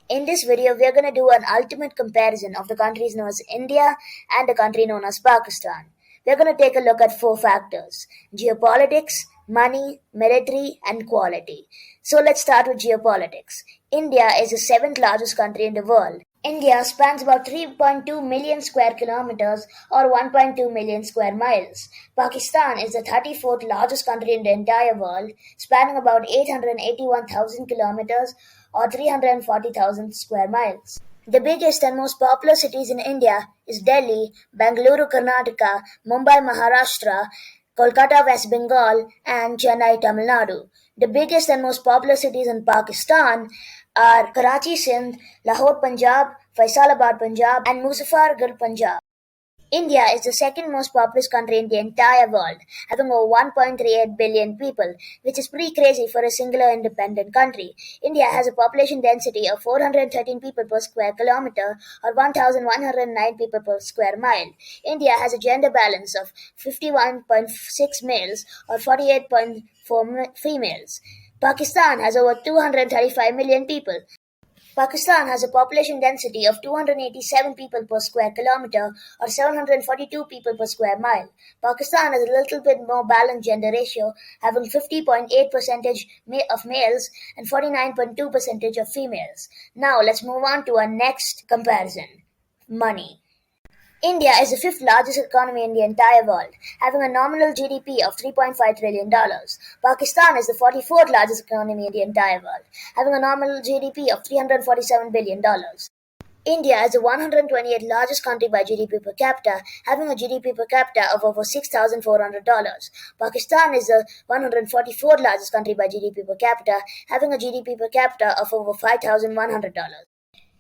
In this video, we are going to do an ultimate comparison of the countries known as India and the country known as Pakistan. We are going to take a look at four factors: geopolitics, money, military, and quality. So let's start with geopolitics. India is the seventh largest country in the world. India spans about 3.2 million square kilometers or 1.2 million square miles. Pakistan is the 34th largest country in the entire world, spanning about 881,000 kilometers or 340,000 square miles. The biggest and most populous cities in India is Delhi, Bengaluru, Karnataka, Mumbai, Maharashtra, Kolkata, West Bengal, and Chennai, Tamil Nadu. The biggest and most populous cities in Pakistan are Karachi, Sindh, Lahore, Punjab, Faisalabad, Punjab, and Muzaffargarh, Punjab. India is the second most populous country in the entire world, having over 1.38 billion people, which is pretty crazy for a singular independent country. India has a population density of 413 people per square kilometer or 1,109 people per square mile. India has a gender balance of 51.6 males or 48.4 females. Pakistan has over 235 million people. Pakistan has a population density of 287 people per square kilometer or 742 people per square mile. Pakistan has a little bit more balanced gender ratio, having 50.8% of males and 49.2% of females. Now let's move on to our next comparison: money. India is the fifth largest economy in the entire world, having a nominal GDP of $3.5 trillion. Pakistan is the 44th largest economy in the entire world, having a nominal GDP of $347 billion. India is the 128th largest country by GDP per capita, having a GDP per capita of over $6,400. Pakistan is the 144th largest country by GDP per capita, having a GDP per capita of over $5,100.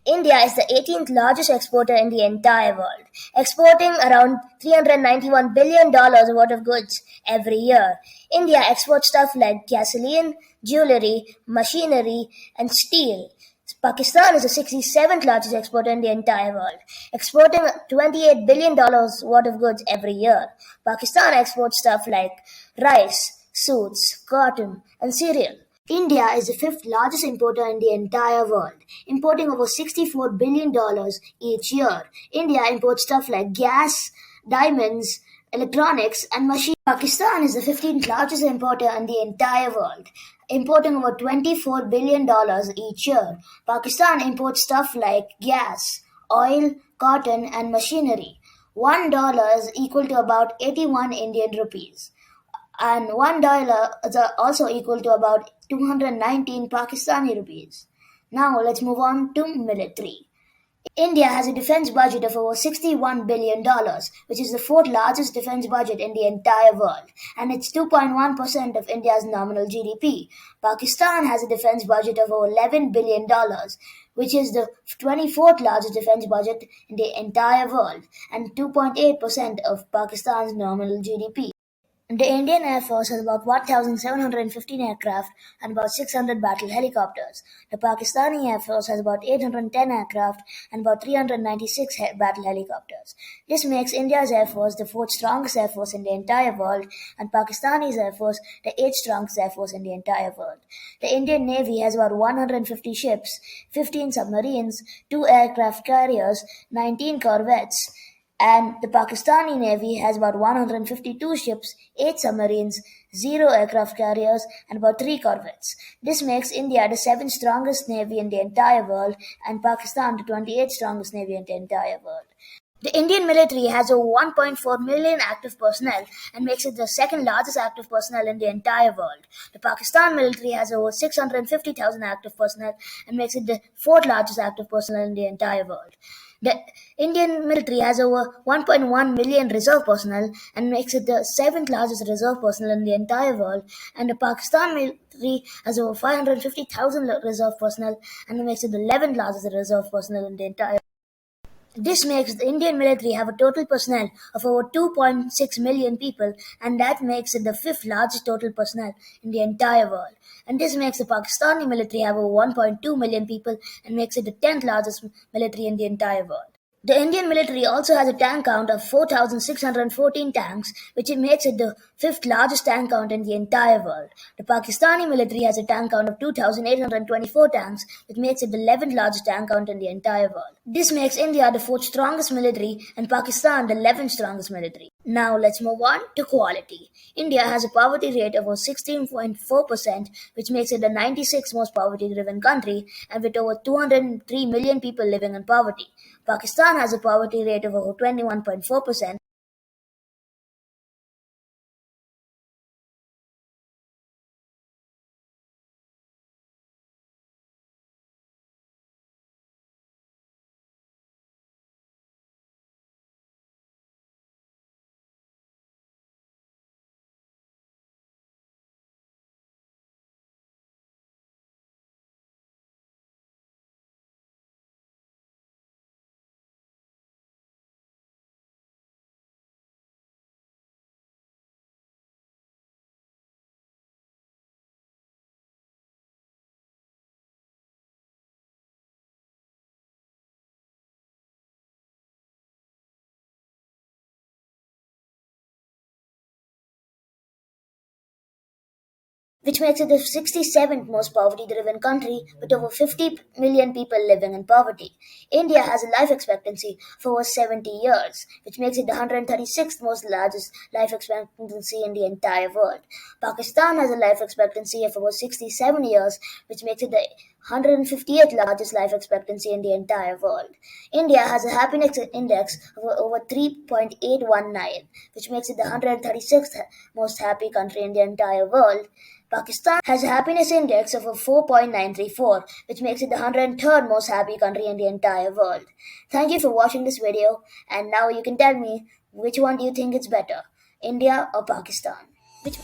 India is the 18th largest exporter in the entire world, exporting around $391 billion worth of goods every year. India exports stuff like gasoline, jewelry, machinery, and steel. Pakistan is the 67th largest exporter in the entire world, exporting $28 billion worth of goods every year. Pakistan exports stuff like rice, suits, cotton, and cereal. India is the fifth largest importer in the entire world, importing over $64 billion each year. India imports stuff like gas, diamonds, electronics, and machines. Pakistan is the 15th largest importer in the entire world, importing over $24 billion each year. Pakistan imports stuff like gas, oil, cotton, and machinery. $1 is equal to about 81 Indian rupees, and $1 is also equal to about 219 Pakistani rupees. Now let's move on to military. India has a defense budget of over $61 billion, which is the fourth largest defense budget in the entire world, and it's 2.1% of India's nominal GDP. Pakistan has a defense budget of over $11 billion, which is the 24th largest defense budget in the entire world, and 2.8% of Pakistan's nominal GDP. The Indian Air Force has about 1,715 aircraft and about 600 battle helicopters. The Pakistani Air Force has about 810 aircraft and about 396 battle helicopters. This makes India's Air Force the fourth strongest Air Force in the entire world and Pakistani's Air Force the eighth strongest Air Force in the entire world. The Indian Navy has about 150 ships, 15 submarines, 2 aircraft carriers, 19 corvettes, and the Pakistani Navy has about 152 ships, 8 submarines, 0 aircraft carriers, and about 3 corvettes. This makes India the 7th strongest navy in the entire world and Pakistan the 28th strongest navy in the entire world. The Indian military has over 1.4 million active personnel and makes it the second largest active personnel in the entire world. The Pakistan military has over 650,000 active personnel and makes it the fourth largest active personnel in the entire world. The Indian military has over 1.1 million reserve personnel and makes it the seventh largest reserve personnel in the entire world. And the Pakistan military has over 550,000 reserve personnel and makes it the 11th largest reserve personnel in the entire world. This makes the Indian military have a total personnel of over 2.6 million people, and that makes it the fifth largest total personnel in the entire world. And this makes the Pakistani military have over 1.2 million people and makes it the 10th largest military in the entire world. The Indian military also has a tank count of 4,614 tanks, which makes it the fifth largest tank count in the entire world. The Pakistani military has a tank count of 2,824 tanks, which makes it the 11th largest tank count in the entire world. This makes India the fourth strongest military and Pakistan the 11th strongest military. Now let's move on to quality. India has a poverty rate of over 16.4%, which makes it the 96th most poverty-driven country, and with over 203 million people living in poverty. Pakistan has a poverty rate of over 21.4%, which makes it the 67th most poverty driven country with over 50 million people living in poverty. India has a life expectancy of over 70 years, which makes it the 136th most largest life expectancy in the entire world. Pakistan has a life expectancy of over 67 years, which makes it the 158th largest life expectancy in the entire world. India has a happiness index of over 3.819, which makes it the 136th most happy country in the entire world. Pakistan has a happiness index of a 4.934, which makes it the 103rd most happy country in the entire world. Thank you for watching this video, and now you can tell me which one do you think is better, India or Pakistan? Which